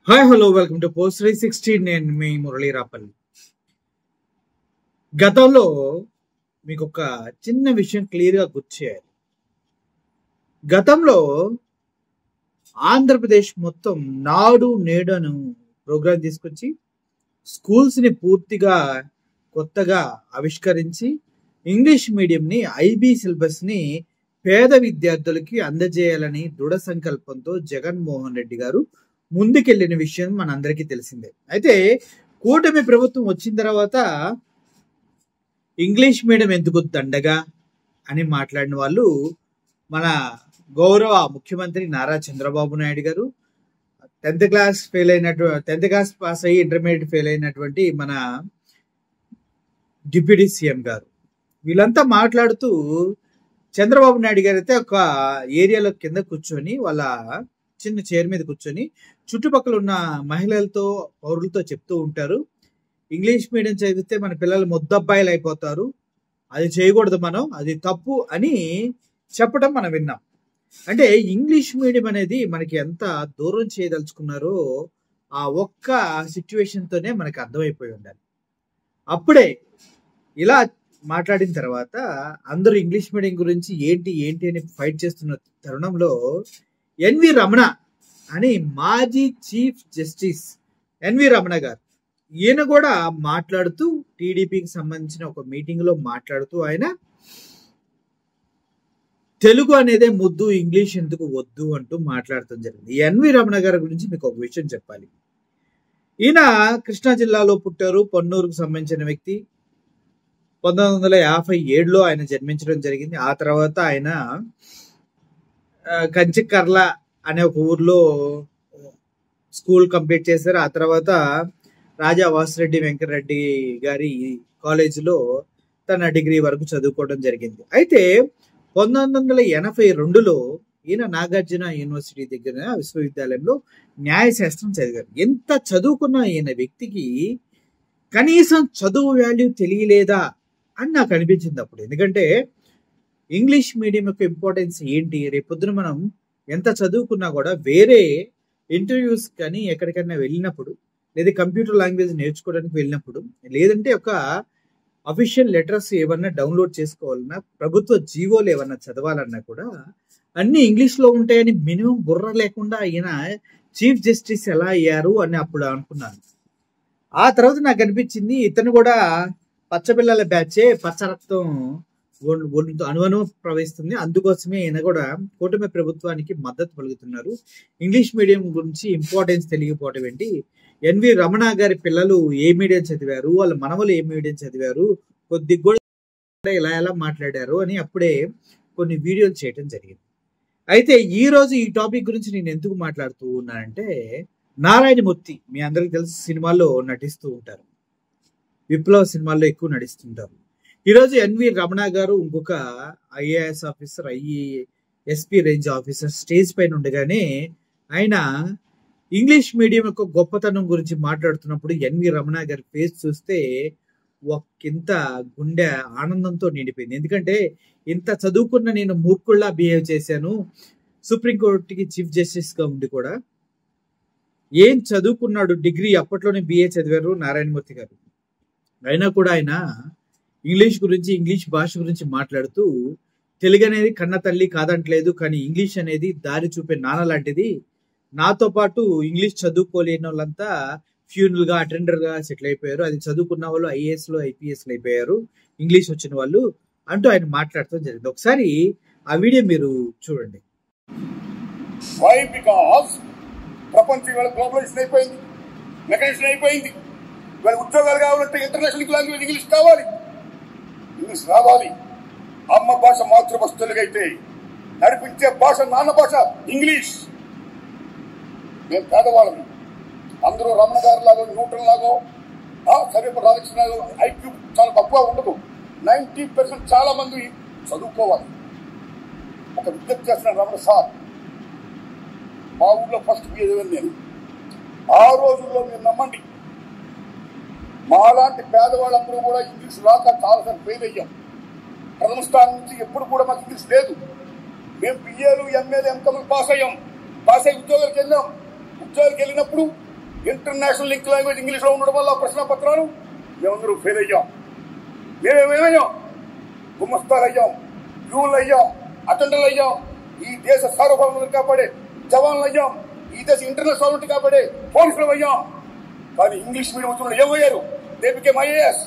Hi hello welcome to post 360. నేను మీ మురళీ రాపల్లి. గతంలో మీకు ఒక చిన్న విషయం క్లియర్గా గుర్తు చేయాలి. గతంలో ఆంధ్రప్రదేశ్ మొత్తం నాడు నేడు అను ప్రోగ్రాం తీసుకొచ్చి స్కూల్స్ని పూర్తిగా కొత్తగా ఆవిష్కరించి ఇంగ్లీష్ మీడియంని ఐబీ సిలబస్ని పేద విద్యార్థులకి అందజేయాలని దృఢ సంకల్పంతో జగన్మోహన్ రెడ్డి గారు ముందుకెళ్లిన విషయం మనందరికీ తెలిసిందే. అయితే కూటమి ప్రభుత్వం వచ్చిన తర్వాత ఇంగ్లీష్ మీడియం ఎందుకు దండగా అని మాట్లాడిన వాళ్ళు మన గౌరవ ముఖ్యమంత్రి నారా చంద్రబాబు నాయుడు గారు, 10th క్లాస్ పాస్ అయ్యి ఇంటర్మీడియట్ ఫెయిల్ అయినటువంటి మన డిప్యూటీ సీఎం గారు, వీళ్ళంతా మాట్లాడుతూ చంద్రబాబు నాయుడు గారు అయితే ఒక ఏరియాలో కింద కూర్చొని వాళ్ళ చిన్న చైర్ మీద కూర్చొని చుట్టుపక్కల ఉన్న మహిళలతో పౌరులతో చెప్తూ ఉంటారు, ఇంగ్లీష్ మీడియం చదివితే మన పిల్లలు ముద్దబ్బాయిలు అయిపోతారు, అది చేయకూడదు, మనం అది తప్పు అని చెప్పడం మనం విన్నాం. అంటే ఇంగ్లీష్ మీడియం అనేది మనకి ఎంత దూరం చేయదలుచుకున్నారో ఆ ఒక్క సిచ్యువేషన్తోనే మనకి అర్థమైపోయి ఉండాలి. అప్పుడే ఇలా మాట్లాడిన తర్వాత అందరూ ఇంగ్లీష్ మీడియం గురించి ఏంటి అని ఫైట్ చేస్తున్న తరుణంలో ఎన్వి రమణ అని మాజీ చీఫ్ జస్టిస్ ఎన్వి రమణ గారు, ఈయన కూడా మాట్లాడుతూ టీడీపీకి సంబంధించిన ఒక మీటింగ్ లో మాట్లాడుతూ ఆయన తెలుగు అనేదే ముద్దు, ఇంగ్లీష్ ఎందుకు వద్దు అంటూ మాట్లాడటం జరిగింది. ఎన్వి రమణ గారి గురించి మీకు ఒక విషయం చెప్పాలి. ఈయన కృష్ణా జిల్లాలో పుట్టారు, పొన్నూరుకు సంబంధించిన వ్యక్తి. 1957లో ఆయన జన్మించడం జరిగింది. ఆ తర్వాత ఆయన కంచికర్ల అనే ఒక ఊర్లో స్కూల్ కంప్లీట్ చేశారు. ఆ తర్వాత రాజా వాసిరెడ్డి వెంకటరెడ్డి గారి కాలేజీలో తన డిగ్రీ వరకు చదువుకోవడం జరిగింది. అయితే 1982లో ఈయన నాగార్జున యూనివర్సిటీ దగ్గర విశ్వవిద్యాలయంలో న్యాయశాస్త్రం చదివారు. ఎంత చదువుకున్న ఈయన వ్యక్తికి కనీసం చదువు వాల్యూ తెలియలేదా అని నాకు అనిపించింది అప్పుడు. ఎందుకంటే ఇంగ్లీష్ మీడియం యొక్క ఇంపార్టెన్స్ ఏంటి, రేపొద్దున మనం ఎంత చదువుకున్నా కూడా వేరే ఇంటర్వ్యూస్ కానీ ఎక్కడికైనా వెళ్ళినప్పుడు, లేదా కంప్యూటర్ లాంగ్వేజ్ నేర్చుకోవడానికి వెళ్ళినప్పుడు, లేదంటే ఒక అఫీషియల్ లెటర్స్ ఏమన్నా డౌన్లోడ్ చేసుకోవాలన్నా, ప్రభుత్వ జీవోలు ఏమన్నా చదవాలన్నా కూడా అన్ని ఇంగ్లీష్లో ఉంటాయని మినిమం బుర్ర లేకుండా ఈయన చీఫ్ జస్టిస్ ఎలా అయ్యారు అని అప్పుడు అనుకున్నాను. ఆ తర్వాత నాకు అనిపించింది ఇతను కూడా పచ్చపిల్లల బ్యాచే, పచ్చ రక్తం అణువణువు ప్రవహిస్తుంది, అందుకోసమే ఈయన కూడా కూటమి ప్రభుత్వానికి మద్దతు పలుకుతున్నారు. ఇంగ్లీష్ మీడియం గురించి ఇంపార్టెన్స్ తెలియకపోవడం ఏంటి, ఎన్వి రమణ గారి పిల్లలు ఏ మీడియం చదివారు, వాళ్ళ మనవలు ఏ మీడియం చదివారు, కొద్దిగా కూడా ఎలా మాట్లాడారు అని అప్పుడే కొన్ని వీడియోలు చేయడం జరిగింది. అయితే ఈ రోజు ఈ టాపిక్ గురించి నేను ఎందుకు మాట్లాడుతూ ఉన్నానంటే, నారాయణమూర్తి మీ అందరికి తెలిసి సినిమాల్లో నటిస్తూ ఉంటారు, విప్లవ సినిమాల్లో ఎక్కువ నటిస్తుంటారు. ఈరోజు ఎన్వి రమణ గారు ఇంకొక IAS officer, SP range officer stage పైన ఉండగానే ఆయన ఇంగ్లీష్ మీడియం యొక్క గొప్పతనం గురించి మాట్లాడుతున్నప్పుడు ఎన్వి రమణ గారి ఫేస్ చూస్తే ఒకంత గుండె ఆనందంతో నిండిపోయింది. ఎందుకంటే ఇంత చదువుకున్న నేను మూర్ఖుల్లా బిహేవ్ చేశాను, సుప్రీంకోర్టుకి చీఫ్ జస్టిస్ గా ఉండి కూడా. ఏం చదువుకున్నాడు, డిగ్రీ అప్పట్లోనే బిఏ చదివారు నారాయణమూర్తి గారు. అయినా కూడా ఆయన ఇంగ్లీష్ భాష గురించి మాట్లాడుతూ, తెలుగు అనేది కన్న తల్లి కాదంటలేదు, కానీ ఇంగ్లీష్ అనేది దారి చూపే నాన్న లాంటిది, నాతో పాటు ఇంగ్లీష్ చదువుకోలేని వాళ్ళంతా ఫ్యూనల్గా అటెండర్గా సెటిల్ అయిపోయారు, అది చదువుకున్న వాళ్ళు ఐఏఎస్లో ఐపీఎస్లు అయిపోయారు, ఇంగ్లీష్ వచ్చిన వాళ్ళు అంటూ ఆయన మాట్లాడటం జరిగింది. ఒకసారి ఆ వీడియో మీరు చూడండి. ప్రపంచం ఇవాళ గ్లోబలైజేషన్ అయిపోయింది, మెకనైజేషన్ అయిపోయింది. ఇవాళ ఉద్యోగాలు కావాలంటే ఇంటర్నేషనల్ లాంగ్వేజ్ ఇంగ్లీష్ కావాలి, ఇంగ్లీష్ రావాలి. అమ్మ భాష మాతృభాష తెలుగు అయితే నడిపించే భాష నాన్న భాష ఇంగ్లీష్. మేము పేదవాళ్ళం, అందరూ రమణ గారి లాగో న్యూటన్ లాగో సరిపడ రాధాకృష్ణ లాగో ఐక్యూ చాలా తక్కువ ఉండదు. 90% చాలా మంది చదువుకోవాలి. ఒక విజ్ఞప్తి చేసిన రమణ సార్, మా ఊళ్ళో ఫస్ట్ బిఏ చదివాను నేను. ఆ రోజుల్లో మీరు నమ్మండి, మాలాంటి పేదవాళ్ళందరూ కూడా ఇంగ్లీష్ రాక చాలాసార్లు ఫెయిల్ అయ్యాం. ప్రథమ స్థానం నుంచి ఎప్పుడు కూడా మాకు ఇంగ్లీష్ లేదు. మేము బిఏలు ఎంఏలు ఎంకమ్లు పాస్ అయ్యాం, పాస్ అయ్యి ఉద్యోగాలకు వెళ్ళాం. ఉద్యోగాలకు వెళ్ళినప్పుడు ఇంటర్నేషనల్ లింక్ లాంగ్వేజ్ ఇంగ్లీష్లో ఉండడం వల్ల ప్రశ్న పత్రాలు మేమందరూ ఫెయిల్ అయ్యాం. మేమేమయ్యాం? గుమస్తాలు అయ్యాం, యూలు అయ్యాం, అటెండర్లు అయ్యాం. ఈ దేశ సార్వభౌమతను కాపాడే జవాన్లు అయ్యాం. ఈ దేశ ఇంటర్నల్ సాల్వెంట్ కాపాడే పోలీసులు అయ్యాం. కానీ ఇంగ్లీష్ మీడియం వచ్చిన ఏమయ్యారు? దే బికేమ్ ఐఏఎస్,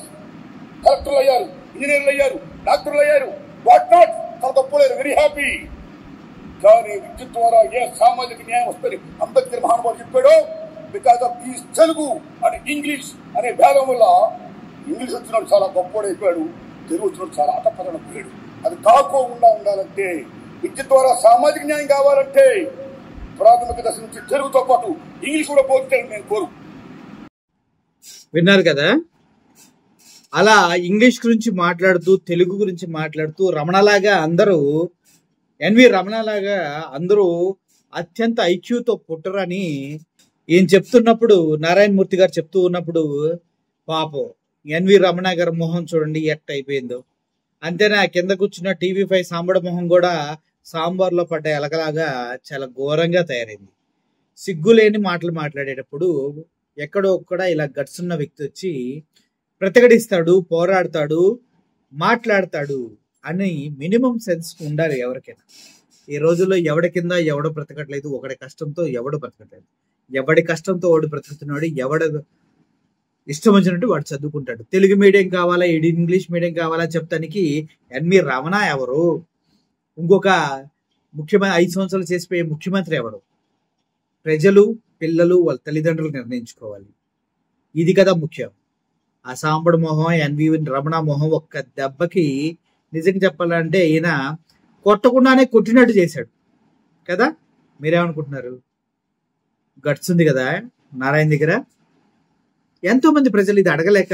కలెక్టర్లు అయ్యారు, ఇంజనీర్లు అయ్యారు, డాక్టర్లు అయ్యారు. వాట్ నాట్, చాలా గొప్పలేరు, వెరీ హ్యాపీ. కానీ విద్య ద్వారా ఏ సామాజిక న్యాయం వస్తుంది అంబేద్కర్ మహానుభావుడు చెప్పాడు. Because of these Telugu and English అనే భేదం వల్ల ఇంగ్లీష్ వచ్చినాడు చాలా గొప్పవాడైపోయాడు, తెలుగు వచ్చినాడు చాలా అటపడపోయాడు. అది కాకోకుండా ఉండాలంటే, విద్య ద్వారా సామాజిక న్యాయం కావాలంటే ప్రాథమిక దశ నుంచి తెలుగుతో పాటు ఇంగ్లీష్ కూడా పోతే నేను కోరు. విన్నారు కదా, అలా ఇంగ్లీష్ గురించి మాట్లాడుతూ తెలుగు గురించి మాట్లాడుతూ రమణలాగా అందరూ, ఎన్వి రమణలాగా అందరూ అత్యంత ఐక్యూతో పుట్టరని ఈయన చెప్తున్నప్పుడు, నారాయణ మూర్తి గారు చెప్తూ ఉన్నప్పుడు పాపం ఎన్వి రమణ గారి మొహం చూడండి ఎట్ట అయిపోయిందో. అంతేనా, కింద కూర్చున్న TV5 సాంబడ మొహం కూడా సాంబార్లో పడ్డ ఎలకలాగా చాలా ఘోరంగా తయారైంది. సిగ్గులేని మాటలు మాట్లాడేటప్పుడు ఎక్కడో ఒక్కడ ఇలా గట్సున్న వ్యక్తి వచ్చి ప్రతిఘటిస్తాడు, పోరాడతాడు, మాట్లాడతాడు అని మినిమం సెన్స్ ఉండాలి ఎవరికైనా. ఈ రోజుల్లో ఎవడి కింద ఎవడో బ్రతకట్లేదు, ఒకడి కష్టంతో ఎవడు బ్రతకట్లేదు. ఎవడి కష్టంతో వాడు బ్రతుకుతున్నాడు, ఎవడ ఇష్టం వచ్చినట్టు వాడు చదువుకుంటాడు. తెలుగు మీడియం కావాలా, ఇంగ్లీష్ మీడియం కావాలా చెప్తానికి ఎన్వి రమణ ఎవరు? ఇంకొక ముఖ్యమంత్రి 5 సంవత్సరాలు చేసిపోయే ముఖ్యమంత్రి ఎవరు? ప్రజలు, పిల్లలు, వాళ్ళ తల్లిదండ్రులు నిర్ణయించుకోవాలి. ఇది కదా ముఖ్యం. ఆ సాంబడు మొహం, ఎన్వి రమణ మొహం ఒక్క దెబ్బకి నిజంగా చెప్పాలంటే ఈయన కొట్టకుండానే కొట్టినట్టు చేశాడు కదా. మీరేమనుకుంటున్నారు? గట్స్ ఉంది కదా నారాయణ దగ్గర. ఎంతో మంది ప్రజలు ఇది అడగలేక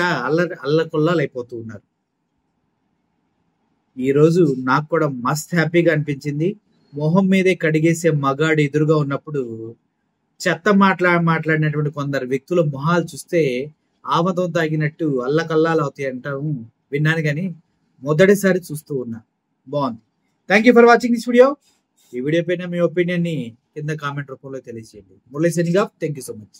అల్లకొల్లాలు అయిపోతూ ఉన్నారు. ఈరోజు నాకు కూడా మస్త్ హ్యాపీగా అనిపించింది. మొహం మీదే కడిగేసే మగాడు ఎదురుగా ఉన్నప్పుడు చెత్త మాట్లాడినటువంటి కొందరు వ్యక్తుల మొహాలు చూస్తే ఆమదం తాగినట్టు అల్లకల్లాలు అవుతాయి అంటాము విన్నాను, కానీ మొదటిసారి చూస్తూ ఉన్నా. బాగుంది. Thank you for watching this video. ఈ వీడియో పైన మీ ఒపీనియన్ ని కింద కామెంట్ రూపంలో తెలియజేయండి. Murali signing off. Thank you so much.